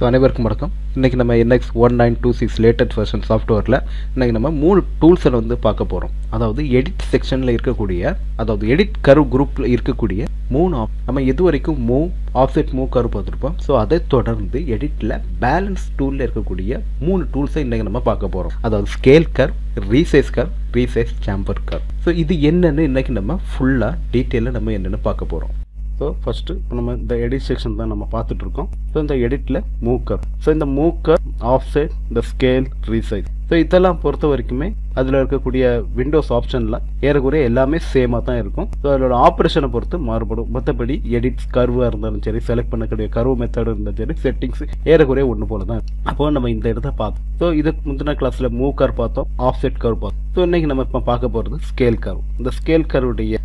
அனைவருக்கும் வணக்கம். இன்றைக்கி நம்ம NX1926 லேட்டஸ்ட் வெர்ஷன் சாஃப்ட்வேரில் இன்றைக்கி நம்ம 3 டூல்ஸை வந்து பார்க்க போகிறோம். அதாவது எடிட் செக்ஷனில் இருக்கக்கூடிய, அதாவது எடிட் கர்வ் குரூப்பில் இருக்கக்கூடிய 3 நம்ம இது வரைக்கும் மூவ், ஆஃப்செட் மூவ் கர்வ் பார்த்துருப்போம். ஸோ அதை தொடர்ந்து எடிட்டில் பேலன்ஸ் டூலில் இருக்கக்கூடிய 3 டூல்ஸை இன்றைக்கி நம்ம பார்க்க போகிறோம். அதாவது scale curve, resize curve, resize chamber curve. So இது என்னென்னு இன்றைக்கி நம்ம ஃபுல்லாக டீட்டெயிலாக நம்ம என்னென்னு பார்க்க போகிறோம். ஸோ ஃபஸ்ட்டு இப்போ நம்ம இந்த எடிட் செக்ஷன் தான் நம்ம பார்த்துட்ருக்கோம். ஸோ இந்த எடிட்டில் மூவ் கர்வ், ஸோ இந்த மூவ் கர்வ், ஆஃப்செட், இந்த ஸ்கேல், ரீசைஸ், ஸோ இதெல்லாம் பொறுத்த வரைக்குமே அதில் இருக்கக்கூடிய விண்டோஸ் ஆப்ஷன்லாம் ஏறக்குறைய எல்லாமே சேமாக தான் இருக்கும். ஸோ அதோட ஆப்ரேஷனை பொறுத்து மாறுபடும். மற்றபடி எடிட்ஸ் கர்வாக இருந்தாலும் சரி, செலக்ட் பண்ணக்கூடிய கர்வ் மெத்தட் இருந்தாலும் சரி, செட்டிங்ஸ் ஏறக்குறைய ஒன்று போல தான். அப்போ நம்ம இந்த இடத்த பார்த்தோம். ஸோ இதுக்கு முந்தின கிளாஸில் மூவ் கர்வ் பார்த்தோம், ஆஃப்செட் கர்வ் பார்த்தோம். ஸோ இன்றைக்கி நம்ம இப்போ பார்க்க போகிறது ஸ்கேல் கர்வ். இந்த ஸ்கேல் கர்வுடைய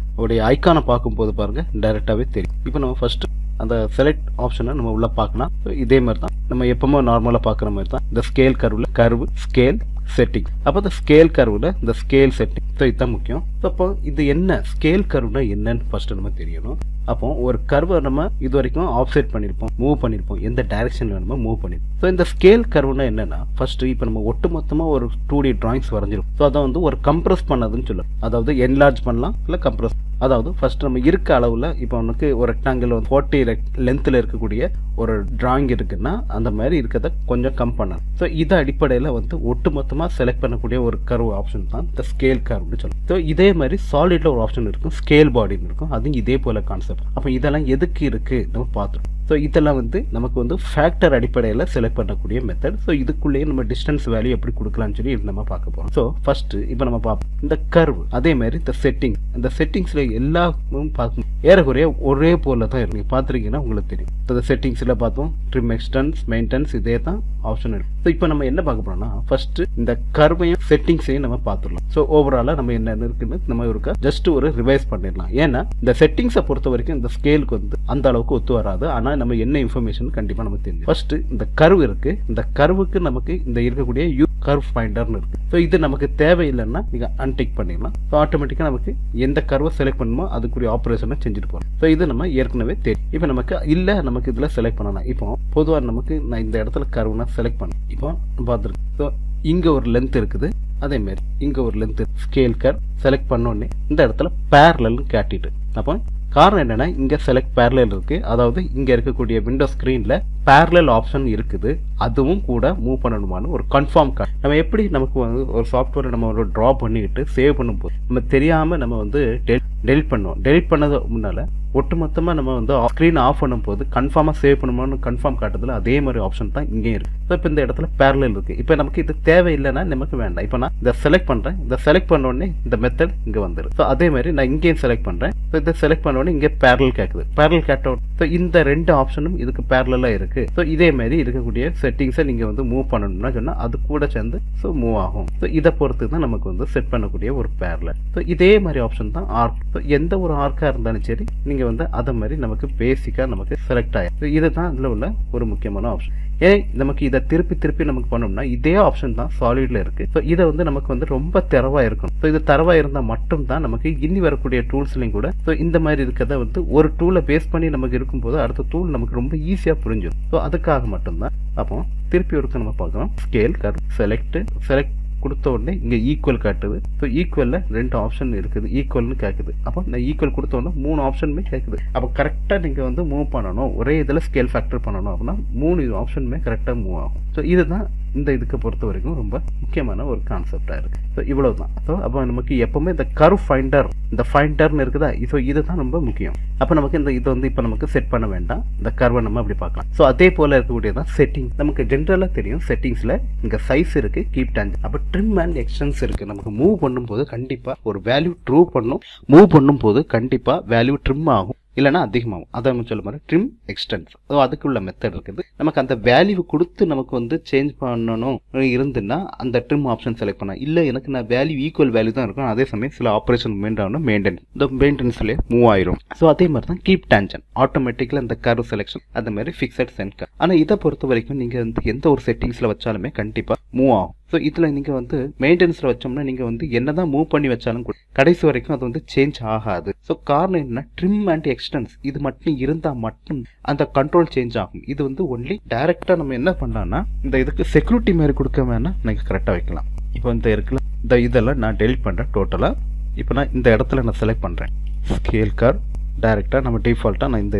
ஐக்கானை பார்க்கும்போது பாருங்கள் டைரெக்டாகவே தெரியும். இப்போ நம்ம ஃபஸ்ட்டு அந்த செலக்ட் ஆப்ஷனை நம்ம உள்ளே பார்க்கலாம். ஸோ இதே மாதிரி தான் நம்ம எப்பவுமே நார்மலாக பார்க்குற மாதிரி தான் இந்த ஸ்கேல் கர்வில் கர்வு, ஸ்கேல், செட்டிங். அப்போ இந்த ஸ்கேல் கர்வில் இந்த ஸ்கேல் செட்டிங், ஸோ இதுதான் முக்கியம். ஸோ அப்போ இது என்ன ஸ்கேல் கர்வ்னா என்னன்னு ஃபர்ஸ்ட் நம்ம தெரியணும். அப்போ ஒரு கர்வை நம்ம இது வரைக்கும் ஆஃப்செட் பண்ணியிருப்போம், மூவ் பண்ணியிருப்போம், எந்த டைரக்ஷனில் வேணுமோ மூவ் பண்ணியிருப்போம். ஸோ இந்த ஸ்கேல் கர்வ்னா என்னன்னா, ஃபர்ஸ்ட் இப்போ நம்ம ஒட்டுமொத்தமாக ஒரு 2D டிராயிங்ஸ் வரைஞ்சிருக்கும். ஸோ அதை வந்து ஒரு கம்ப்ரஸ் பண்ணதுன்னு சொல்லலாம். அதாவது என்லார்ஜ் பண்ணலாம், இல்லை கம்ப்ரஸ். அதாவது ஃபர்ஸ்ட் நம்ம இருக்க அளவில் இப்போ உனக்கு ஒரு ரெக்டாங்கிள் 40 லென்த்தில் இருக்கக்கூடிய ஒரு டிராயிங் இருக்குன்னா அந்த மாதிரி இருக்கிறத கொஞ்சம் கம் பண்ணலாம். ஸோ இது அடிப்படையில் வந்து ஒட்டுமொத்தமாக செலக்ட் பண்ணக்கூடிய ஒரு கர்வ் ஆப்ஷன் தான் இந்த ஸ்கேல் கர்வ்னு சொல்லலாம். ஸோ இதே மாதிரி சாலிடில் ஒரு ஆப்ஷன் இருக்கும், ஸ்கேல் பாடின்னு இருக்கும். அதுவும் இதே போல கான்செப்ட். அப்போ இதெல்லாம் எதுக்கு இருக்குது நம்ம பார்த்துருக்கோம். ஸோ இதெல்லாம் வந்து நமக்கு வந்து ஃபேக்டர் அடிப்படையில் செலக்ட் பண்ணக்கூடிய மெத்தட். ஸோ இதுக்குள்ளேயே நம்ம டிஸ்டன்ஸ் வேல்யூ எப்படி கொடுக்கலாம்னு சொல்லி நம்ம பார்க்க போகிறோம். ஸோ ஃபர்ஸ்ட் இப்போ நம்ம பார்ப்போம் இந்த கர்வ், அதே மாதிரி இந்த செட்டிங். இந்த செட்டிங்ஸில் எல்லாமே பார்க்கணும் ஏறக்குறைய ஒரே போல தான் இருக்கு. பார்த்துருக்கீங்கன்னா உங்களுக்கு தெரியும். இந்த செட்டிங்ஸில் பார்த்தோம் ட்ரிம், எக்ஸ்டென்ஸ், மெயின்டெனன்ஸ், இதே தான் ஆப்ஷன் இருக்கு. ஸோ இப்போ நம்ம என்ன பார்க்க போறோம்னா, ஃபர்ஸ்ட் இந்த கர்வையும் செட்டிங்ஸையும் நம்ம பார்த்துடலாம். ஸோ ஓவராலாக நம்ம என்ன இருக்குன்னு நம்ம ஒரு ஜஸ்ட் ஒரு ரிவைஸ் பண்ணிடலாம். ஏன்னா இந்த செட்டிங்ஸை பொறுத்த வரைக்கும் இந்த ஸ்கேலுக்கு வந்து அந்த அளவுக்கு ஒத்து வராது. ஆனால் நம்ம என்ன இன்ஃபர்மேஷன் கண்டிப்பாக நமக்கு தெரியும். ஃபர்ஸ்ட் இந்த கர்வ் இருக்கு. இந்த கர்வுக்கு நமக்கு இந்த இருக்கக்கூடிய யூ கர்வ் ஃபைண்டர்னு இருக்கு. ஸோ இது நமக்கு தேவையில்லைன்னா நீங்க அன்டிக் பண்ணிடலாம். ஸோ ஆட்டோமேட்டிக்காக நமக்கு எந்த கர்வை செலக்ட் பண்ணுமோ அதுக்குரிய ஆப்ரேஷனை செஞ்சுட்டு போகிறோம். ஸோ இது நம்ம ஏற்கனவே தெரியும். இப்போ நமக்கு இல்லை, நமக்கு இதில் செலக்ட் பண்ணலாம். இப்போ பொதுவாக நமக்கு நான் இந்த இடத்துல கர்வ்னா செலக்ட் பண்ணேன். இப்போ பார்த்துருக்கேன். ஸோ இங்கே ஒரு லென்த் இருக்குது, அதே மாதிரி இங்கே ஒரு லென்த். ஸ்கேல் கர்வ் செலக்ட் பண்ணோடனே இந்த இடத்துல பேரலல்னு காட்டிட்டு, அப்போ காரணம் என்னன்னா இங்கே செலக்ட் பேரலல் இருக்கு. அதாவது இங்கே இருக்கக்கூடிய விண்டோ ஸ்க்ரீனில் பேரலல் ஆப்ஷன் இருக்குது. அதுவும் கூட மூவ் பண்ணணுமான்னு ஒரு கன்ஃபார்ம் கார்டு. நம்ம எப்படி நமக்கு வந்து ஒரு சாஃப்ட்வேரை நம்ம ஒரு ட்ரா பண்ணிக்கிட்டு சேவ் பண்ணும்போது நம்ம தெரியாமல் நம்ம வந்து டெலிட் பண்ணுவோம். டெலிட் பண்ணது முன்னால் ஒட்டுமொத்தமாக நம்ம வந்து ஸ்க்ரீன் ஆஃப் பண்ணும்போது கன்ஃபார்மாக சேவ் பண்ணுமான்னு கன்ஃபார்ம் காட்டுறதுல அதே மாதிரி ஆப்ஷன் தான் இங்கே இருக்குது. ஸோ இப்போ இந்த இடத்துல பேரலல் இருக்குது. இப்போ நமக்கு இது தேவையில்லைன்னா நமக்கு வேண்டாம். இப்போ நான் இதை செலக்ட் பண்ணுறேன். இதை செலக்ட் பண்ண உடனே இந்த மெத்தட் இங்கே வந்துடும். ஸோ அதே மாதிரி நான் இங்கேயும் செலக்ட் பண்ணுறேன். ஸோ இதை செலக்ட் பண்ண உடனே இங்கே பேரலல் கேட்குது. பேரலல் கேட்ட ஸோ இந்த 2 ஆப்ஷனும் இதுக்கு பேரலாக இருக்குது. ஸோ இதே மாதிரி இருக்கக்கூடிய செட்டிங்ஸை நீங்கள் வந்து மூவ் பண்ணணும்னா சொன்னால் அது கூட சேர்ந்து ஸோ மூவ் ஆகும். ஸோ இதை பொறுத்து தான் நமக்கு வந்து செட் பண்ணக்கூடிய ஒரு பேரலல். ஸோ இதே மாதிரி ஆப்ஷன் தான் ஆர்க். ஸோ எந்த ஒரு ஆர்க்காக இருந்தாலும் சரி நீங்கள் வந்து அதை மாதிரி நமக்கு பேசிக்காக நமக்கு செலக்ட் ஆகும். இதுதான் இதில் உள்ள ஒரு முக்கியமான ஆப்ஷன். ஏன் நமக்கு இதை திருப்பி நமக்கு பண்ணோம்னா இதே ஆப்ஷன் தான் சாலிட்ல இருக்கு. ஸோ இதை வந்து நமக்கு வந்து ரொம்ப தரவா இருக்கணும். ஸோ இது தரவா இருந்தால் மட்டும்தான் நமக்கு இனி வரக்கூடிய டூல்ஸ்லையும் கூட ஸோ இந்த மாதிரி இருக்கிறத வந்து ஒரு டூலை பேஸ் பண்ணி நமக்கு இருக்கும்போது அடுத்த டூல் நமக்கு ரொம்ப ஈஸியாக புரிஞ்சிடும். ஸோ அதுக்காக மட்டும்தான். அப்போ திருப்பி ஒருக்க நம்ம பார்க்கலாம். ஸ்கேல் கர்வ் செலக்ட் கொடுத்த உடனே இங்கே ஈக்குவல் காட்டுது. ஸோ ஈக்குவலில் 2 ஆப்ஷன் இருக்குது, ஈக்குவல்னு கேட்குது. அப்போ நான் ஈக்குவல் கொடுத்த உடனே 3 ஆப்ஷனுமே கேட்குது. அப்போ கரெக்டாக நீங்கள் வந்து மூவ் பண்ணணும், ஒரே இதில் ஸ்கேல் ஃபேக்டர் பண்ணணும் அப்படின்னா 3 ஆப்ஷனுமே கரெக்டாக மூவ் ஆகும். ஸோ இதுதான் இந்த இதுக்கு பொறுத்த வரைக்கும் ரொம்ப முக்கியமான ஒரு கான்செப்டாக இருக்குது. ஸோ இவ்வளோ தான். ஸோ அப்போ நமக்கு எப்போவுமே இந்த கர்வ் ஃபைண்டர், இந்த ஃபைண்டர்னு இருக்குதா, ஸோ இதுதான் ரொம்ப முக்கியம். அப்போ நமக்கு இந்த இது வந்து இப்போ நமக்கு செட் பண்ண வேண்டாம். இந்த கர்வை நம்ம அப்படி பார்க்கலாம். ஸோ அதே போல் இருக்கக்கூடியதான் செட்டிங். நமக்கு ஜென்ரலாக தெரியும் செட்டிங்ஸில் இங்கே சைஸ் இருக்குது, கீப் டேஞ்சன்ட். அப்போ ட்ரிம் அண்ட் எக்ஸ்டென்ஸ் இருக்குது. நமக்கு மூவ் பண்ணும்போது கண்டிப்பாக ஒரு வேல்யூ ட்ரூ பண்ணும். மூவ் பண்ணும்போது கண்டிப்பாக வேல்யூ ட்ரிம் ஆகும், இல்லைனா அதிகமாகும். அதை சொல்ல மாதிரி ட்ரிம், எக்ஸ்டென்ஸ், அதுக்குள்ள மெத்தட் இருக்குது. நமக்கு அந்த வேல்யூ கொடுத்து நமக்கு வந்து சேஞ்ச் பண்ணணும் இருந்துன்னா அந்த ட்ரிம் ஆப்ஷன் செலக்ட் பண்ணலாம். இல்லை எனக்கு நான் வேல்யூ ஈக்குவல் வேல்யூ தான் இருக்கும், அதே சமயம் சில ஆப்ரேஷன் மெயின்டெனன்ஸ், இந்த மெயின்டெனன்ஸ்லேயே மூவ் ஆயிரும். ஸோ அதே மாதிரி தான் கீப் டேஞ்சன்ட், ஆட்டோமேட்டிக்கலாக இந்த கர்வ் செலெக்ஷன் அந்த மாதிரி ஃபிக்ஸட் சென்ட் கர்வ். ஆனால் இதை பொறுத்த வரைக்கும் நீங்கள் வந்து எந்த ஒரு செட்டிங்ஸில் வச்சாலுமே கண்டிப்பாக மூவ் ஆகும். ஸோ இதில் நீங்கள் வந்து மெயின்டெனன்ஸில் வச்சோம்னா நீங்கள் வந்து என்ன தான் மூவ் பண்ணி வச்சாலும் கூட கடைசி வரைக்கும் அது வந்து சேஞ்ச் ஆகாது. ஸோ காரணம் என்ன, ட்ரிம் அண்ட் எக்ஸ்டென்ஸ் இது மட்டும் இருந்தால் மட்டும் அந்த கண்ட்ரோல் சேஞ்ச் ஆகும். இது வந்து ஒன்லி டைரெக்டாக நம்ம என்ன பண்ணலாம்னா இந்த இதுக்கு செக்யூரிட்டி மாதிரி கொடுக்க வேணால் நீங்கள் கரெக்டாக வைக்கலாம். இப்போ இந்த இருக்குல்ல இந்த இதெல்லாம் நான் டெலிட் பண்ணுறேன் டோட்டலாக. இப்போ நான் இந்த இடத்துல நான் செலக்ட் பண்ணுறேன் ஸ்கேல் கர்வ். டைரெக்டாக நம்ம டிஃபால்ட்டாக நான் இந்த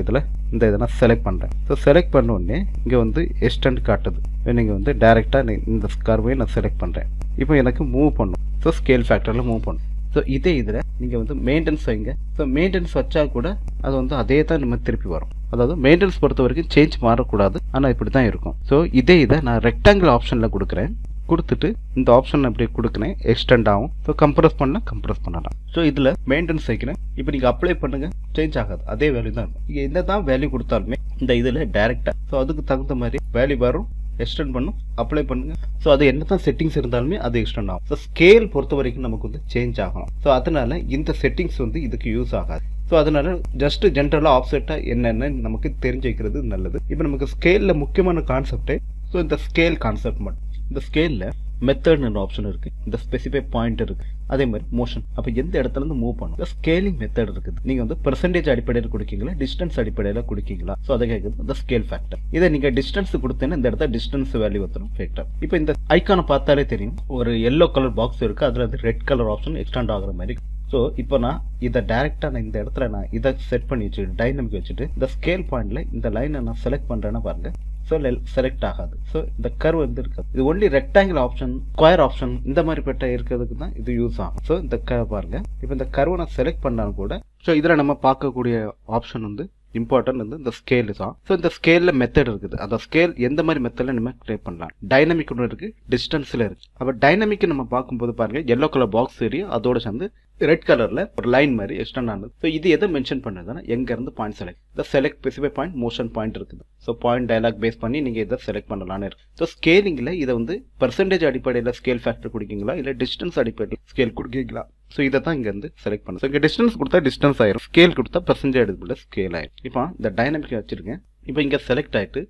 இதை நான் செலக்ட் பண்ணுறேன். ஸோ செலக்ட் பண்ண உடனே இங்கே வந்து எக்ஸ்டெண்ட் காட்டுது. நீங்கள் வந்து டைரெக்டாக இந்த கர்வையும் நான் செலக்ட் பண்ணுறேன். இப்போ எனக்கு மூவ் பண்ணும். ஸோ ஸ்கேல் ஃபேக்டரில் மூவ் பண்ணும். ஸோ இதே இதில் நீங்கள் வந்து மெயின்டெனன்ஸ் வைங்க. ஸோ மெயின்டெனன்ஸ் வச்சா கூட அது வந்து அதே தான் நம்ம திருப்பி வரும். அதாவது மெயின்டெனன்ஸ் பொறுத்த வரைக்கும் சேஞ்ச் மாறக்கூடாது, ஆனால் இப்படி தான் இருக்கும். ஸோ இதே இதை நான் ரெக்டாங்கிள் ஆப்ஷனில் கொடுக்குறேன். கொடுத்துட்டு இந்த ஆப்ஷன் அப்படி கொடுக்குறேன், எக்ஸ்டெண்ட் ஆகும். ஸோ கம்ப்ரஸ் பண்ணலாம். ஸோ இதில் மெயின்டெனன்ஸ் வைக்கிறேன். இப்போ நீங்கள் அப்ளை பண்ணுங்க, சேஞ்ச் ஆகாது, அதே வேல்யூ தான் இருக்கும். நீங்கள் என்ன தான் வேல்யூ கொடுத்தாலுமே இந்த இதில் டேரெக்டாக ஸோ அதுக்கு தகுந்த மாதிரி வேல்யூ வரும், எக்ஸ்டெண்ட் பண்ணும், அப்ளை பண்ணுங்க. ஸோ அது என்ன தான் செட்டிங்ஸ் இருந்தாலுமே அது எக்ஸ்டெண்ட் ஆகும். ஸோ ஸ்கேல் பொறுத்த வரைக்கும் நமக்கு வந்து சேஞ்ச் ஆகணும். ஸோ அதனால இந்த செட்டிங்ஸ் வந்து இதுக்கு யூஸ் ஆகாது. ஸோ அதனால ஜஸ்ட் ஜென்ரலாக ஆப்செட்டாக என்னென்னு நமக்கு தெரிஞ்சு வைக்கிறது நல்லது. இப்போ நமக்கு ஸ்கேலில் முக்கியமான கான்செப்டே ஸோ இந்த ஸ்கேல் கான்செப்ட் மட்டும். இந்த ஸ்கேலில் மெத்தட்னு ஆப்ஷன் இருக்குது, இந்த ஸ்பெசிஃபை பாயிண்ட் இருக்குது, அதே மாதிரி மோஷன். அப்போ எந்த இடத்துல இருந்து மூவ் பண்ணும், ஸ்கேலிங் மெத்தட் இருக்குது. நீங்கள் வந்து பெர்சன்டேஜ் அடிப்படையில் கொடுக்கீங்களா, டிஸ்டன்ஸ் அடிப்படையில் கொடுக்கீங்களா, ஸோ அதை கேட்குது இந்த ஸ்கேல் ஃபேக்டர். இதை நீங்கள் டிஸ்டன்ஸ் கொடுத்தேன்னா இந்த இடத்துல டிஸ்டன்ஸ் வேல்யூ வந்துடும் ஃபேக்டர். இப்போ இந்த ஐக்கானை பார்த்தாலே தெரியும், ஒரு எல்லோ கலர் பாக்ஸ் இருக்குது, அதில் வந்து ரெட் கலர் ஆப்ஷன் எக்ஸ்டெண்ட் ஆகிற மாதிரி. ஸோ இப்போ நான் இதை டேரெக்டாக நான் இந்த இடத்துல நான் இதை செட் பண்ணி வச்சுட்டு டைனமிக் வச்சுட்டு இந்த ஸ்கேல் பாயிண்டில் இந்த லைனை நான் செலக்ட் பண்ணுறேன்னா பாருங்கள், ஸோ செலக்ட் ஆகாது. ஸோ இந்த கர்வ் வந்து இருக்காது. இது only rectangle option, square option இந்த மாதிரி பெட்ட இருக்கிறதுக்கு தான் இது யூஸ் ஆகும். ஸோ இந்த கர்வ் பாருங்க. இப்போ இந்த கர்வை நான் செலக்ட் பண்ணாலும் கூட ஸோ இதில் நம்ம பார்க்கக்கூடிய ஆப்ஷன் வந்து இம்பார்ட்டன்ட் வந்து இந்த ஸ்கேல் தான். ஸோ இந்த ஸ்கேலில் மெத்தட் இருக்குது. அந்த ஸ்கேல் எந்த மாதிரி மெத்தடில் நம்ம கிரியேட் பண்ணலாம். டைனமிக் ஒன்று இருக்குது, டிஸ்டன்ஸில் இருக்குது. அப்போ டைனமிக் நம்ம பார்க்கும்போது பாருங்கள், எல்லோ கலர் பாக்ஸ் ஏரியா அதோட சேர்ந்து ரெட் கலரில் ஒரு லைன் மாதிரி எக்ஸ்டெண்ட் ஆனது. ஸோ இது எதை மென்ஷன் பண்ணுறதுன்னா எங்கேருந்து பாயிண்ட் செலக்ட், இந்த select specify point, motion point இருக்குது. ஸோ பாயிண்ட் டயலாக் பேஸ் பண்ணி நீங்கள் இதை செலக்ட் பண்ணலான்னு இருக்கு. ஸோ ஸ்கேலிங்கில் இதை வந்து பெர்சன்டேஜ் அடிப்படையில் ஸ்கேல் ஃபேக்டர் கொடுக்கீங்களா, இல்லை டிஸ்டன்ஸ் அடிப்படையில் ஸ்கேல் கொடுக்கீங்களா. ஸோ இதை தான் இங்கேருந்து செலக்ட் பண்ணு. ஸோ இங்கே டிஸ்டன்ஸ் கொடுத்தா டிஸ்டன்ஸ் ஆயிரும், ஸ்கேல் கொடுத்தா பெர்சன்டேஜ் அடிப்படையில் ஸ்கேல் ஆயிரும். இப்போ இந்த டைனமிக் வச்சுருக்கேன். இப்போ இங்கே செலக்ட் ஆகிட்டு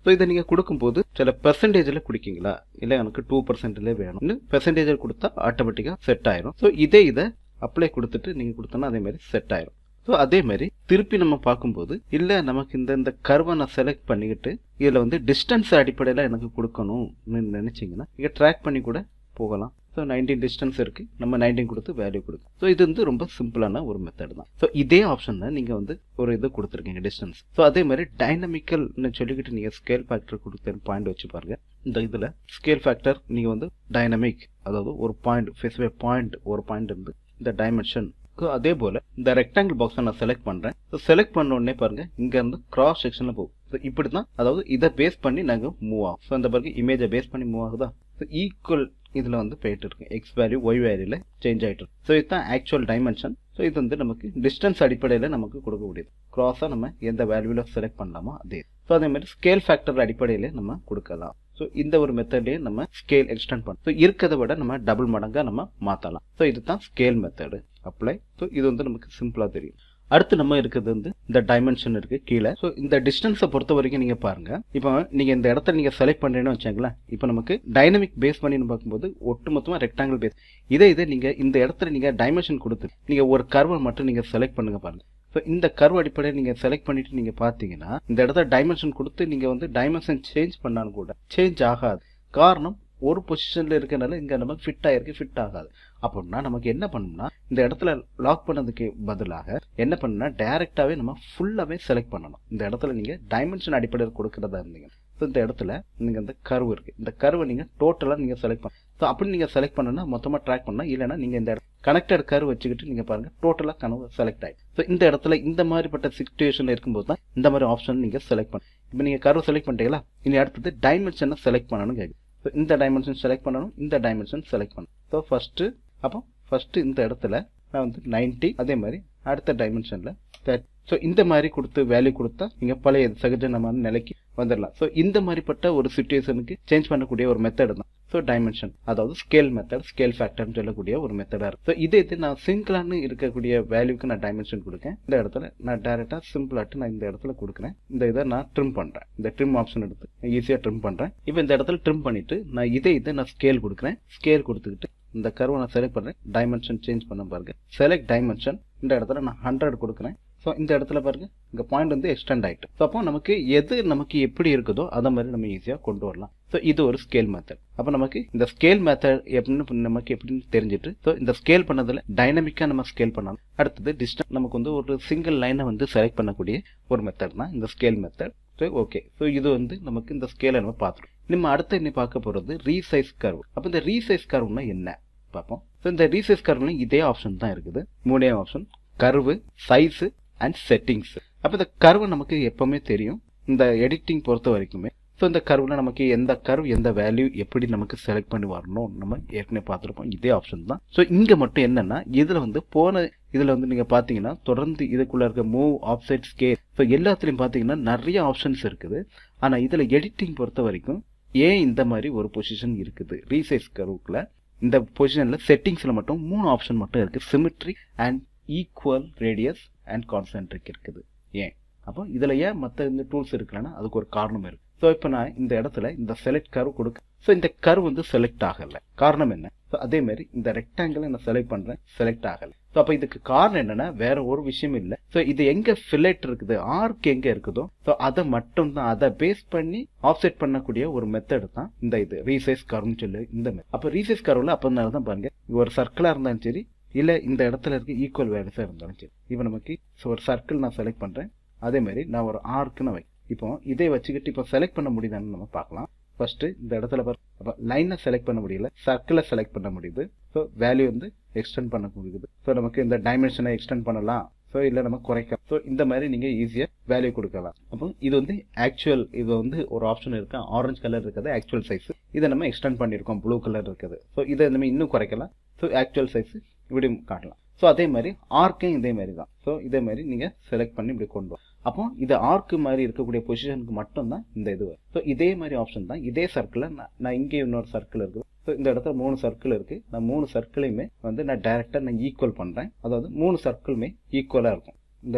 ஸோ இதை நீங்கள் கொடுக்கும்போது சில பெர்சன்டேஜில் கொடுக்கீங்களா, இல்லை எனக்கு 2% வேணும், இன்னும் பெர்சன்டேஜில் கொடுத்தா ஆட்டோமேட்டிக்காக செட் ஆயிரும். ஸோ இதை அப்ளை கொடுத்துட்டு நீங்கள் கொடுத்தோன்னா அதே மாதிரி செட் ஆயிரும். ஸோ அதே மாதிரி திருப்பி நம்ம பார்க்கும்போது இல்லை நமக்கு இந்த கர்வை நான் செலக்ட் பண்ணிக்கிட்டு இதில் வந்து டிஸ்டன்ஸ் அடிப்படையில் எனக்கு கொடுக்கணும்னு நினச்சிங்கன்னா இங்கே ட்ராக் பண்ணி கூட போகலாம். ஸோ 19 டிஸ்டன்ஸ் இருக்குது, நம்ம 19 கொடுத்து வேல்யூ கொடுக்கும். ஸோ இது வந்து ரொம்ப சிம்பிளான ஒரு மெத்தட் தான். ஸோ இதே ஆப்ஷன் தான் நீங்கள் வந்து ஒரு இது கொடுத்துருக்கீங்க டிஸ்டன்ஸ். ஸோ அதே மாதிரி டைனமிக்கல்னு சொல்லிக்கிட்டு நீங்கள் ஸ்கேல் ஃபேக்டர் கொடுத்து பாயிண்ட் வச்சு பாருங்கள். இந்த இதில் ஸ்கேல் ஃபேக்டர் நீங்கள் வந்து டைனமிக், அதாவது ஒரு பாயிண்ட் ஸ்பெசிஃபை பாயிண்ட், ஒரு பாயிண்ட் இருந்து இந்த டைமென்ஷன். அதே போல் இந்த ரெக்டாங்கிள் பாக்ஸை நான் செலக்ட் பண்ணுறேன். ஸோ செலக்ட் பண்ண உடனே பாருங்கள் இங்கேருந்து கிராஸ் செக்ஷனில் போகும். ஸோ இப்படி தான், அதாவது இதை பேஸ் பண்ணி நாங்கள் மூவ் ஆகும். ஸோ இந்த பாருங்க இமேஜை பேஸ் பண்ணி மூவ் ஆகுதா. ஸோ ஈக்குவல் இதில் வந்து போயிட்டு இருக்கு, எக்ஸ் வேல்யூ ஒய் வேல்யூவில் சேஞ்ச் ஆகிட்டு இருக்கு. ஸோ இதுதான் ஆக்சுவல் டைமென்ஷன். ஸோ இது வந்து நமக்கு டிஸ்டன்ஸ் அடிப்படையில் நமக்கு கொடுக்கக்கூடியது. கிராஸாக நம்ம எந்த வேல்யூவில் செலக்ட் பண்ணலாமோ அதே. ஸோ அதே மாதிரி ஸ்கேல் ஃபேக்டர் அடிப்படையில் நம்ம கொடுக்கலாம். ஸோ இந்த ஒரு மெத்தட்லேயே நம்ம ஸ்கேல் எக்ஸ்டெண்ட் பண்ணலாம். ஸோ இருக்கிறத விட நம்ம டபுள் மடங்காக நம்ம மாற்றலாம். ஸோ இதுதான் ஸ்கேல் மெத்தடு அப்ளை. ஸோ இது வந்து நமக்கு சிம்பிளாக தெரியும். அடுத்து நம்ம இருக்கிறது வந்து இந்த டைமென்ஷன் இருக்குது கீழே. ஸோ இந்த டிஸ்டன்ஸை பொறுத்த வரைக்கும் நீங்கள் பாருங்கள், இப்போ நீங்கள் இந்த இடத்துல நீங்கள் செலக்ட் பண்ணுறீங்கன்னு வச்சுங்களேன். இப்போ நமக்கு டைனமிக் பேஸ் பண்ணி பார்க்கும்போது ஒட்டு மொத்தமாக ரெக்டாங்கிள் பேஸ். இதே நீங்கள் இந்த இடத்துல நீங்கள் டைமென்ஷன் கொடுத்து நீங்கள் ஒரு கர்வை மட்டும் நீங்கள் செலக்ட் பண்ணுங்க பாருங்கள். ஸோ இந்த கர்வ் அடிப்படையில் நீங்கள் செலக்ட் பண்ணிட்டு நீங்கள் பார்த்தீங்கன்னா இந்த இடத்துல டைமென்ஷன் கொடுத்து நீங்கள் வந்து டைமென்ஷன் சேஞ்ச் பண்ணாலும் கூட சேஞ்ச் ஆகாது. காரணம் ஒரு பொசிஷனில் இருக்கிறனால இங்கே நமக்கு ஃபிட் ஆகிருக்கு, ஃபிட் ஆகாது. அப்படின்னா நமக்கு என்ன பண்ணணும்னா இந்த இடத்துல லாக் பண்ணதுக்கு பதிலாக என்ன பண்ணணும்னா டைரெக்டாகவே நம்ம ஃபுல்லாகவே செலக்ட் பண்ணணும். இந்த இடத்துல நீங்கள் டைமென்ஷன் அடிப்படையில் கொடுக்குறதா இருந்தீங்க. ஸோ இந்த இடத்துல நீங்கள் இந்த கர்வ் இருக்குது, இந்த கர்வை நீங்கள் டோட்டலாக நீங்கள் செலக்ட் பண்ணணும். ஸோ அப்படி நீங்கள் செலக்ட் பண்ணணும்னா மொத்தமாக ட்ராக் பண்ணால், இல்லைனா நீங்கள் இந்த கனெக்டட் கர்வ் வச்சுக்கிட்டு நீங்கள் பாருங்கள் டோட்டலாக கனவு செலக்ட் ஆகிடும். ஸோ இந்த இடத்துல இந்த மாதிரிப்பட்ட சிச்சுவேஷன் இருக்கும்போது தான் இந்த மாதிரி ஆப்ஷன் நீங்கள் செலக்ட் பண்ணணும். இப்போ நீங்கள் கர்வ் செலக்ட் பண்ணிட்டீங்களா, இனி அடுத்தது டைமென்ஷனை செலக்ட் பண்ணணும் கேட்குது. ஸோ இந்த டைமென்ஷன் செலக்ட் பண்ணணும், இந்த டைமென்ஷன் செலக்ட் பண்ணணும். ஸோ ஃபஸ்ட்டு இந்த இடத்துல நான் வந்து 90, அதே மாதிரி அடுத்த டைமென்ஷனில் 30. ஸோ இந்த மாதிரி கொடுத்து வேல்யூ கொடுத்தா நீங்கள் பழைய சகஜமான நிலைக்கு வந்துடலாம். ஸோ இந்த மாதிரிப்பட்ட ஒரு சுச்சுவேஷனுக்கு சேஞ்ச் பண்ணக்கூடிய ஒரு மெத்தட் தான் ஸோ டைமென்ஷன், அதாவது ஸ்கேல் மெத்தட், ஸ்கேல் ஃபேக்டர்னு சொல்லக்கூடிய ஒரு மெத்தடாக இருக்குது. ஸோ இது நான் சிங்கிளானு இருக்கக்கூடிய வேல்யூக்கு நான் டைமென்ஷன் கொடுக்கேன். இந்த இடத்துல நான் டேரெக்டாக சிம்பிளாட்டு நான் இந்த இடத்துல கொடுக்குறேன். இந்த இதை நான் ட்ரிம் பண்ணுறேன். இந்த ட்ரிம் ஆப்ஷன் எடுத்து ஈஸியாக ட்ரிம் பண்ணுறேன். இப்போ இந்த இடத்துல ட்ரிம் பண்ணிவிட்டு நான் இதை நான் ஸ்கேல் கொடுக்குறேன். ஸ்கேல் கொடுத்துக்கிட்டு இந்த கர்வை நான் செலக்ட் பண்ணுறேன். டைமென்ஷன் சேஞ்ச் பண்ண பாருங்க. செலக்ட் டைமென்ஷன், இந்த இடத்துல நான் 100 கொடுக்குறேன். ஸோ இந்த இடத்துல பாருங்க, இங்கே பாயிண்ட் வந்து எக்ஸ்டெண்ட் ஆகிட்டு. ஸோ அப்போ நமக்கு எது நமக்கு எப்படி இருக்குதோ அதை மாதிரி நம்ம ஈஸியாக கொண்டு வரலாம். ஸோ இது ஒரு ஸ்கேல் மெத்தட். அப்போ நமக்கு இந்த ஸ்கேல் மெத்தட் நமக்கு எப்படின்னு தெரிஞ்சுட்டு, ஸோ இந்த ஸ்கேல் பண்ணதில் டைனமிக்காக நம்ம ஸ்கேல் பண்ணலாம். அடுத்தது டிஸ்டன்ஸ், நமக்கு வந்து ஒரு சிங்கிள் லைனை வந்து செலக்ட் பண்ணக்கூடிய ஒரு மெத்தட் தான் இந்த scale method. So okay, so இது வந்து நமக்கு இந்த ஸ்கேலை நம்ம பார்த்துருவோம். நம்ம அடுத்து என்ன பார்க்க போகிறது ரீசைஸ் கர்வ். அப்போ இந்த ரீசைஸ் கர்வ்னா என்ன பார்ப்போம். ஸோ இந்த ரீசைஸ் கர்வ்லையும் இதே ஆப்ஷன் தான் இருக்குது. 3 option: curve, size and settings. அப்போ இந்த கர்வு நமக்கு எப்பவுமே தெரியும் இந்த எடிட்டிங் பொறுத்த வரைக்குமே. ஸோ இந்த கர்வில் நமக்கு எந்த கர்வ் எந்த வேல்யூ எப்படி நமக்கு செலக்ட் பண்ணி வரணும் நம்ம ஏற்கனவே பார்த்துருப்போம். இதே ஆப்ஷன் தான். ஸோ இங்கே மட்டும் என்னன்னா, இதில் வந்து இதில் வந்து நீங்கள் பார்த்தீங்கன்னா தொடர்ந்து இதுக்குள்ளே இருக்க மூவ், ஆஃப்செட், ஸ்கேல், ஸோ எல்லாத்துலேயும் பார்த்தீங்கன்னா நிறைய ஆப்ஷன்ஸ் இருக்குது. ஆனால் இதில் எடிட்டிங் பொறுத்த வரைக்கும் ஏன் இந்த மாதிரி ஒரு பொசிஷன் இருக்குது ரீசைஸ் கர்வுக்குள்ள, இந்த பொசிஷனில் செட்டிங்ஸில் மட்டும் 3 ஆப்ஷன் மட்டும் இருக்குது. Symmetry and equal, radius and concentric இருக்குது. ஏன் அப்போ இதில் ஏன் மற்ற இந்த டூல்ஸ் இருக்குன்னா அதுக்கு ஒரு காரணம் இருக்குது. ஸோ இப்போ நான் இந்த இடத்துல இந்த செலக்ட் கர்வ் கொடுக்க, ஸோ இந்த கர்வ் வந்து செலக்ட் ஆகலை. காரணம் என்ன? ஸோ அதே மாதிரி இந்த ரெக்டாங்கிளை நான் செலக்ட் பண்ணுறேன், செலக்ட் ஆகலை. ஸோ அப்போ இதுக்கு காரணம் என்னன்னா வேற ஒரு விஷயம் இல்லை. ஸோ இது எங்கே ஃபில்லட் இருக்குது, ஆர்க் எங்கே இருக்குதோ ஸோ அதை மட்டும் தான், அதை பேஸ் பண்ணி ஆஃப்செட் பண்ணக்கூடிய ஒரு மெத்தட் தான் இந்த இது ரீசைஸ் கர்வ்னு சொல்லி இந்த மெத்தட். அப்போ ரீசைஸ் கர்வில் அப்போனால தான் பாருங்க, ஒரு சர்க்கிளாக இருந்தாலும் சரி, இல்லை இந்த இடத்துல இருக்க ஈக்குவல் வேல்யூஸாக இருந்தாலும் சரி. இப்போ நமக்கு ஸோ ஒரு சர்க்கிள் நான் செலக்ட் பண்ணுறேன். அதே மாதிரி நான் ஒரு ஆர்க்குன்னு வைக்கிறேன். இப்போ இதை வச்சுக்கிட்டு இப்போ செலக்ட் பண்ண முடியுதான்னு நம்ம பார்க்கலாம். ஃபர்ஸ்ட்டு இந்த இடத்துல அப்போ லைனை செலக்ட் பண்ண முடியல, சர்க்கிளை செலக்ட் பண்ண முடியுது. ஸோ வேல்யூ வந்து எக்ஸ்டெண்ட் பண்ண முடியுது. ஸோ நமக்கு இந்த டைமென்ஷனை எக்ஸ்டெண்ட் பண்ணலாம், ஸோ இல்லை நம்ம குறைக்கலாம். ஸோ இந்த மாதிரி நீங்கள் ஈஸியாக வேல்யூ கொடுக்கலாம். அப்போ இது வந்து ஆக்சுவல், இது வந்து ஒரு ஆப்ஷன் இருக்கு, ஆரஞ்சு கலர் இருக்குது ஆக்சுவல் சைஸ். இதை நம்ம எக்ஸ்டெண்ட் பண்ணியிருக்கோம், ப்ளூ கலர் இருக்குது. ஸோ இதை நம்ம இன்னும் குறைக்கலாம். ஸோ ஆக்சுவல் சைஸ் இப்படி காட்டலாம். ஸோ அதே மாதிரி ஆர்க்கையும் இதே மாதிரி தான். ஸோ இதே மாதிரி நீங்கள் செலக்ட் பண்ணி இப்படி கொண்டு வரும். அப்போ இது ஆர்க்கு மாதிரி இருக்கக்கூடிய பொசிஷனுக்கு மட்டும் தான் இந்த இது. ஸோ இதே மாதிரி ஆப்ஷன் தான். இதே சர்க்கிளில் நான் இங்கே இன்னொரு சர்க்கிள் இருக்குது. ஸோ இந்த இடத்துல 3 சர்க்கிள் இருக்குது. நான் 3 சர்க்கிளையுமே வந்து நான் டைரெக்டாக நான் ஈக்குவல் பண்ணுறேன். அதாவது 3 சர்க்கிளுமே ஈக்குவலாக இருக்கும்.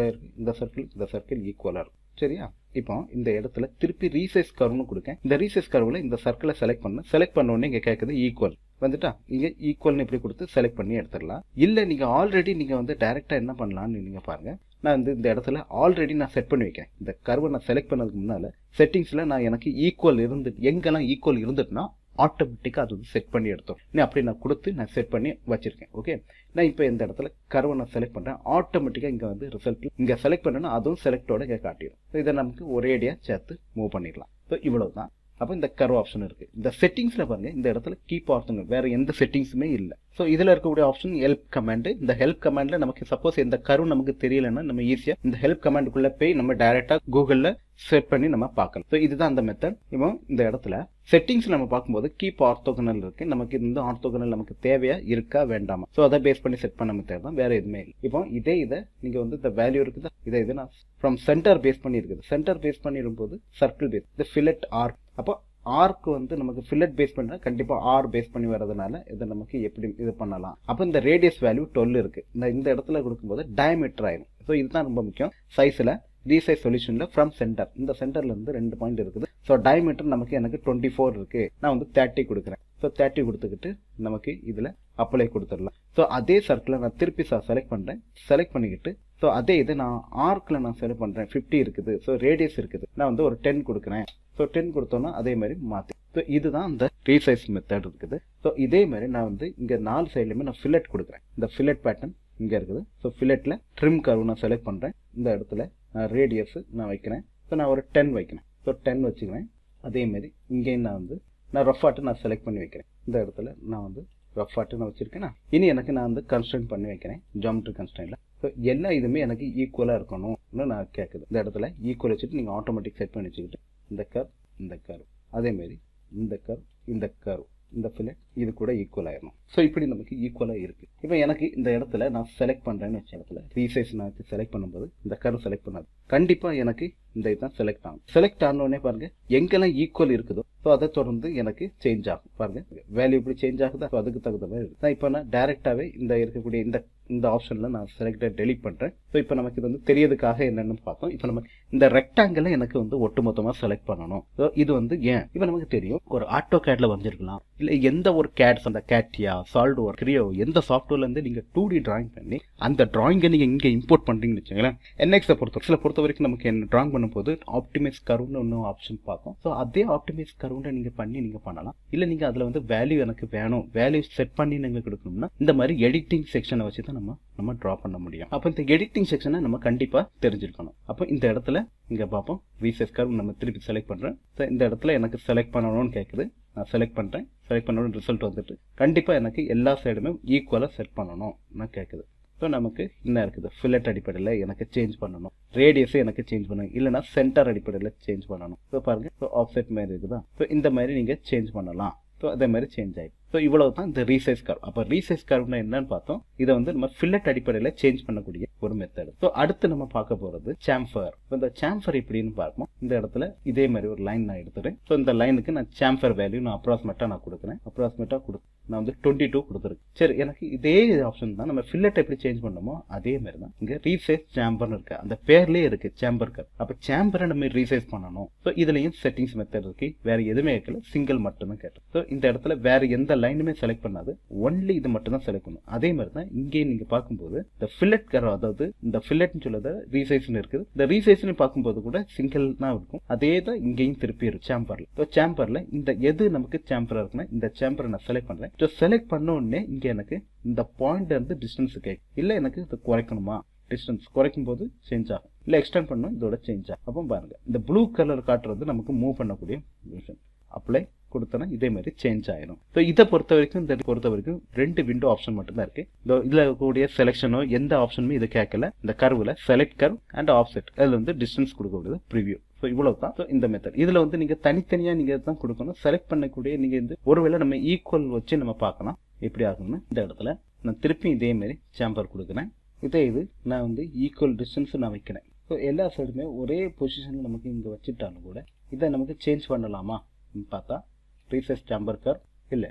இந்த சர்க்கிள் ஈக்குவலாக இருக்கும். சரியா? இப்போ இந்த இடத்துல திருப்பி ரீசைஸ் கர்வ்னு கொடுக்கேன். இந்த ரீசைஸ் கர்வில் இந்த சர்க்கிளை செலக்ட் பண்ண உடனே இங்கே கேட்குது ஈக்குவல் வந்துட்டா, இங்கே ஈக்குவல்னு இப்படி கொடுத்து செலக்ட் பண்ணி எடுத்துடலாம். இல்லை நீங்கள் ஆல்ரெடி நீங்கள் வந்து டைரெக்டாக என்ன பண்ணலான்னு நீங்கள் பாருங்கள். நான் வந்து இந்த இடத்துல ஆல்ரெடி நான் செட் பண்ணி வைக்கிறேன். இந்த கர்வை நான் செலக்ட் பண்ணதுக்கு முன்னால் செட்டிங்ஸில் நான் எனக்கு ஈக்குவல் எங்கெல்லாம் ஈக்குவல் இருந்துட்டுனா ஆட்டோமேட்டிக்காக அது வந்து செட் பண்ணி எடுத்தோம். அப்படி நான் கொடுத்து நான் செட் பண்ணி வச்சிருக்கேன். ஓகே, நான் இப்போ இந்த இடத்துல கர்வை நான் செலக்ட் பண்ணுறேன். ஆட்டோமேட்டிக்காக இங்கே வந்து ரிசல்ட் இங்கே செலக்ட் பண்ணேன்னா அதுவும் செலக்டோட இங்கே காட்டிடும். ஸோ இதை நமக்கு ஒரேடியாக சேர்த்து மூவ் பண்ணிடலாம். ஸோ இவ்வளவு தான். அப்போ இந்த கர்வ் ஆப்ஷன் இருக்குது. இந்த செட்டிங்ஸில் பாருங்கள், இந்த இடத்துல கீப் ஆப்ஷன் வேறு எந்த செட்டிங்ஸுமே இல்லை. ஸோ இதில் இருக்கக்கூடிய ஆப்ஷன் ஹெல்ப் கமாண்டு. இந்த ஹெல்ப் கமாண்டில் நமக்கு சப்போஸ் எந்த கர்வ் நமக்கு தெரியலன்னா நம்ம ஈஸியாக இந்த ஹெல்ப் கமாண்டுக்குள்ளே போய் நம்ம டைரெக்டாக கூகுளில் செட் பண்ணி நம்ம பார்க்கலாம். ஸோ இதுதான் அந்த மெத்தட். இப்போ இந்த இடத்துல செட்டிங்ஸ் நம்ம பார்க்கும்போது கீப் ஆர்த்தோகனல் இருக்கு. நமக்கு இந்த ஆர்த்தோகனல் நமக்கு தேவையா இருக்கா வேண்டாமா, ஸோ அதை பேஸ் பண்ணி செட் பண்ண மெத்தட் தான், வேற எதுவுமே இல்லை. இப்போ இதை நீங்க வந்து இந்த வேல்யூ இருக்குது, இதை நான் ஃப்ரம் சென்டர் பேஸ் பண்ணி இருக்குது. சென்டர் பேஸ் பண்ணிடும்போது சர்க்கிள் பேஸ், இந்த ஃபில்லட் ஆர்க். அப்போ ஆர்க் வந்து நமக்கு ஃபில்லட் பேஸ் பண்ணா கண்டிப்பா ஆர் பேஸ் பண்ணி வரதுனால இதை நமக்கு எப்படி இது பண்ணலாம். அப்போ இந்த ரேடியஸ் வேல்யூ 12 இருக்கு. இந்த இடத்துல கொடுக்கும்போது டயமீட்டர் ஆயிடும். ஸோ இதுதான் ரொம்ப முக்கியம். சைஸ்ல ரீசைஸ் சொல்யூஷன்ல ஃப்ரம் சென்டர், இந்த சென்டர்ல இருந்து 2 பாயிண்ட் இருக்குது. ஸோ டயமீட்டர் நமக்கு எனக்கு 24 இருக்கு. நான் வந்து 30 கொடுக்குறேன். ஸோ 30 கொடுத்துக்கிட்டு நமக்கு இதுல அப்ளை கொடுத்துடலாம். ஸோ அதே சர்க்கிளை நான் திருப்பி செலக்ட் பண்றேன். செலக்ட் பண்ணிக்கிட்டு ஸோ அதே இதை நான் ஆர்க்கில் நான் செலக்ட் பண்ணுறேன். 50 இருக்குது. ஸோ ரேடியஸ் இருக்குது. நான் வந்து ஒரு 10 கொடுக்குறேன். ஸோ 10 கொடுத்தோன்னா அதே மாதிரி மாற்றி. ஸோ இதுதான் இந்த ரீசைஸ் மெத்தட் இருக்குது. ஸோ இதே மாதிரி நான் வந்து இங்கே 4 சைட்லையுமே நான் ஃபில்லட் கொடுக்குறேன். இந்த ஃபில்லட் பேட்டர்ன் இங்கே இருக்குது. ஸோ ஃபில்லட்டில் ட்ரிம் கர்வ் நான் செலக்ட் பண்ணுறேன். இந்த இடத்துல நான் ரேடியஸ் நான் வைக்கிறேன். ஸோ நான் ஒரு 10 வைக்கிறேன். ஸோ 10 வச்சுக்கிறேன். அதே மாதிரி இங்கேயும் நான் ரஃப் ஆட்டு நான் செலக்ட் பண்ணி வைக்கிறேன். இந்த இடத்துல நான் வந்து ரஃப் ஆட்டு நான் வச்சிருக்கேன்னா இனி எனக்கு நான் வந்து கன்ஸ்ட்ரெயின் பண்ணி வைக்கிறேன் ஜாமெட்ரி கன்ஸ்ட்ரெயின்ல. ஸோ எல்லா இதுவுமே எனக்கு ஈக்குவலாக இருக்கணும்னு நான் கேட்குது. இந்த இடத்துல ஈக்குவல் வச்சுட்டு நீங்கள் ஆட்டோமேட்டிக் செட் பண்ணி வச்சுக்கிட்டு இந்த கர்வ் அதே மாதிரி இந்த கர்வ் இந்த ஃபில்லட் இது கூட ஈக்குவல் ஆயிடணும். ஸோ இப்படி நமக்கு ஈக்குவலாக இருக்கு. இப்போ எனக்கு இந்த இடத்துல நான் செலக்ட் பண்றேன்னு வச்ச இடத்துல ரீசைஸ் நான் செலக்ட் பண்ணும்போது இந்த கர்வ் செலக்ட் பண்ணாது, கண்டிப்பா எனக்கு இந்த இதுதான் செலக்ட் ஆகும். செலக்ட் ஆனோடனே பாருங்க எங்கெல்லாம் ஈக்குவல் இருக்குதோ ஸோ அதை தொடர்ந்து எனக்கு சேஞ்ச் ஆகும். பாருங்க வேல்யூ இப்படி சேஞ்ச் ஆகுதா, அதுக்கு தகுந்த மாதிரி இருக்கு. இப்போ நான் டைரக்டாவே இந்த இருக்கக்கூடிய இந்த ஆப்ஷன்ல நான் செலக்டட் டெலிட் பண்றேன். ஸோ இப்போ நமக்கு இது வந்து தெரியறதுக்காக என்னன்னு பார்த்தோம். இப்போ நம்ம இந்த ரெக்டாங்கிள் எனக்கு வந்து ஒட்டுமொத்தமா செலக்ட் பண்ணணும். ஸோ இது வந்து ஏன் இப்போ நமக்கு தெரியும், ஒரு ஆட்டோ கேட்ல வந்திருக்கலாம், இல்ல எந்த ஒரு கேட்ஸ் அந்த கேட்டியா சால்ட் ஒர்க் கிரியோ எந்த சாஃப்ட்வேர்ல இருந்து நீங்க 2D டிராயிங் பண்ணி அந்த டிராயிங்கை நீங்க இங்க இம்போர்ட் பண்றீங்கன்னு வச்சுங்களேன். NX பொறுத்த வரைக்கும் நமக்கு என்ன டிராயிங் பண்ணும்போது ஆப்டிமைஸ் கர்வ்னு ஒன்னும் ஆப்ஷன் பார்த்தோம். ஸோ அதே ஆப்டிமைஸ் கர்வ்னு நீங்க பண்ணலாம். இல்ல நீங்க அதுல வந்து வேல்யூ எனக்கு வேணும், வேல்யூ செட் பண்ணி நீங்க கொடுக்கணும்னா இந்த மாதிரி எடிட்டிங் செக்ஷனை வச்சு தான் நம்ம டிரா பண்ண முடியும். அப்ப இந்த எடிட்டிங் செக்ஷனை நம்ம கண்டிப்பா தெரிஞ்சிருக்கணும். அப்போ இந்த இடத்துல இங்க பார்ப்போம் ரீசைஸ் கர்வ் நம்ம திருப்பி செலக்ட் பண்றேன். இந்த இடத்துல எனக்கு செலக்ட் பண்ணணும்னு கேக்குது, நான் செலக்ட் பண்றேன். செலக்ட் பண்ணணும் ரிசல்ட் வந்துட்டு கண்டிப்பா எனக்கு எல்லா சைடுமே ஈக்குவலா செட் பண்ணணும் நான் கேக்குது. ஸோ நமக்கு என்ன இருக்குது, ஃபில்லட் அடிப்படையில் எனக்கு சேஞ்ச் பண்ணணும், ரேடியஸை எனக்கு சேஞ்ச் பண்ணணும், இல்லைனா சென்டர் அடிப்படையில் சேஞ்ச் பண்ணணும். ஸோ பாருங்க ஸோ ஆஃப்செட் மாதிரி இருக்குதா, ஸோ இந்த மாதிரி நீங்க சேஞ்ச் பண்ணலாம். ஸோ அதே மாதிரி சேஞ்ச் ஆயிடும். ஸோ இவ்வளவு தான் இந்த ரீசைஸ் கர்வ். அப்போ ரீசைஸ் கர்வ்னா என்னன்னு பார்த்தோம். இதை வந்து நம்ம ஃபில்லட் அடிப்படையில் சேஞ்ச் பண்ணக்கூடிய ஒரு மெத்தட். ஸோ அடுத்து நம்ம பார்க்க போறது சாம்பர். இந்த சாம்பர் எப்படின்னு பார்ப்போம். இந்த இடத்துல இதே மாதிரி ஒரு லைன் நான் எடுத்துறேன். ஸோ இந்த லைனுக்கு நான் சாம்பர் வேல்யூ நான் அப்ராக்சிமேட்டா நான் கொடுக்குறேன். நான் வந்து 22 கொடுத்துருக்கேன். சரி, எனக்கு இதே ஆப்ஷன் தான் நம்ம ஃபில்லட் எப்படி சேஞ்ச் பண்ணமோ அதே மாதிரி தான் இங்க ரீசைஸ் சாம்பர்னு இருக்கு, அந்த பேர்லயே இருக்கு சாம்பர் கர்வ். அப்ப சாம்பரை நம்ம ரீசைஸ் பண்ணணும். ஸோ இதுலயும் செட்டிங்ஸ் மெத்தட் இருக்கு, வேற எதுவுமே கேட்கல, சிங்கிள் மட்டும் தான் கேட்டோம். ஸோ இந்த இடத்துல வேற எந்த லைனுமே செலக்ட் பண்ணாது, ஒன்லி இது மட்டும் தான் செலக்ட் பண்ணும். அதே மாதிரி தான் இங்கே நீங்க பார்க்கும்போது இந்த ஃபில்லட் கர்வ், அதாவது இந்த ஃபில்லட்னு சொல்லத ரீசைஸ்னு இருக்குது, இந்த ரீசைஸ்னு பார்க்கும்போது கூட சிங்கிள் தான் இருக்கும். அதே தான் இங்கேயும் திருப்பி இருக்கு சாம்பர்ல. ஸோ சாம்பர்ல இந்த எது நமக்கு சாம்பரா இருக்குன்னா இந்த சாம்பரை நான் செலக்ட் பண்றேன். செலக்ட் பண்ண உடனே இங்க எனக்கு இந்த பாயிண்ட் இருந்து டிஸ்டன்ஸ் கேட்கும். இல்ல எனக்கு இது குறைக்கணுமா, டிஸ்டன்ஸ் குறைக்கும் போது சேஞ்ச் ஆகும், இல்ல எக்ஸ்டெண்ட் பண்ணணும் இதோட சேஞ்ச் ஆகும். அப்போ பாருங்க இந்த ப்ளூ கலர் காட்டுறது நமக்கு மூவ் பண்ணக்கூடிய அப்ளை கொடுத்தனா இதே மாதிரி சேஞ்ச் ஆயிடும். ஸோ இதை பொறுத்த வரைக்கும் ரெண்டு விண்டோ ஆப்ஷன் மட்டும் தான் இருக்கு. இதுல இருக்கக்கூடிய செலக்ஷனோ எந்த ஆப்ஷனுமே இது கேட்கல. இந்த கர்வ்ல செலக்ட் கர்வ் அண்ட் ஆஃப்செட், அதுல வந்து டிஸ்டன்ஸ் கொடுக்கக்கூடியது ப்ரிவியூ. ஸோ இவ்வளவு தான். ஸோ இந்த மெத்தட் இதுல வந்து நீங்க தனித்தனியா நீங்க தான் கொடுக்கணும். செலக்ட் பண்ணக்கூடிய நீங்க இந்த ஒருவேளை நம்ம ஈக்குவல் வச்சு நம்ம பார்க்கலாம் எப்படி ஆகும்னு. இந்த இடத்துல நான் திருப்பி இதே மாதிரி சாம்பர் கொடுக்குறேன். இது நான் வந்து ஈக்குவல் டிஸ்டன்ஸ் நான் வைக்கிறேன். ஸோ எல்லா சைடுமே ஒரே பொசிஷன்ல நமக்கு இங்க வச்சுட்டாலும் கூட இதை நமக்கு சேஞ்ச் பண்ணலாமா பார்த்தா ரீசைஸ் சாம்பர் கர்வ் இல்ல,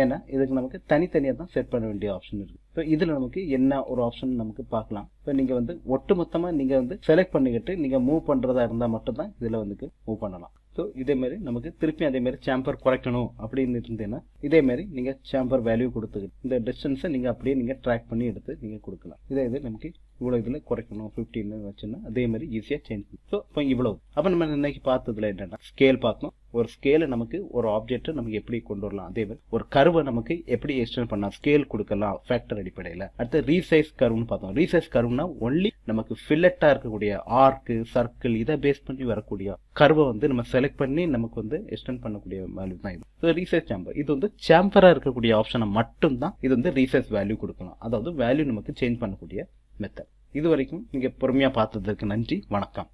ஏன்னா இதுக்கு நமக்கு தனித்தனியா தான் செட் பண்ண வேண்டிய ஆப்ஷன் இருக்கு. ஸோ இதுல நமக்கு என்ன ஒரு ஆப்ஷன் நமக்கு பார்க்கலாம். இப்போ நீங்க வந்து ஒட்டு மொத்தமா நீங்க வந்து செலக்ட் பண்ணிக்கிட்டு நீங்க மூவ் பண்றதா இருந்தா மட்டும் தான் இதுல வந்து மூவ் பண்ணலாம். ஸோ இதே மாதிரி நமக்கு திருப்பி அதே மாதிரி சாம்பர் குறைக்கணும் அப்படின்னு இருந்தேன்னா இதே மாதிரி நீங்க சாம்பர் வேல்யூ கொடுத்துக்கிட்டு இந்த டிஸ்டன்ஸை நீங்க அப்படியே நீங்க ட்ராக் பண்ணி எடுத்து நீங்க கொடுக்கலாம். இது நமக்கு இவ்வளவு இதுல குறைக்கணும் 15 வச்சுன்னா அதே மாதிரி ஈஸியா சேஞ்ச் பண்ணும். ஸோ இப்போ இவ்வளவு. அப்ப நம்ம இன்னைக்கு பார்த்ததுல என்னன்னா ஸ்கேல் பார்த்தோம். ஒரு ஸ்கேல நமக்கு ஒரு ஆப்ஜெக்ட் நமக்கு எப்படி கொண்டு வரலாம், அதே மாதிரி ஒரு கர்வை நமக்கு எப்படி எக்ஸ்டெண்ட் பண்ணலாம், ஸ்கேல் கொடுக்கலாம் ஃபேக்டர் அடிப்படையில். அடுத்து ரீசைஸ் கர்வ்னு பார்த்தோம். ரீசைஸ் கர்வ்னா ஒன்லி நமக்கு ஃபில்லட்டா இருக்கக்கூடிய ஆர்க் சர்க்கிள் இதை பேஸ் பண்ணி வரக்கூடிய கர்வை வந்து நம்ம செலக்ட் பண்ணி நமக்கு வந்து எக்ஸ்டெண்ட் பண்ணக்கூடிய வேல்யூ தான் இது. ஸோ ரீசைஸ் சாம்பர் இது வந்து சாம்பரா இருக்கக்கூடிய ஆப்ஷனை மட்டும் தான் இது வந்து ரீசைஸ் வேல்யூ கொடுக்கலாம். அதாவது வேல்யூ நமக்கு சேஞ்ச் பண்ணக்கூடிய மெத்தட். இது வரைக்கும் நீங்க பொறுமையா பார்த்ததற்கு நன்றி, வணக்கம்.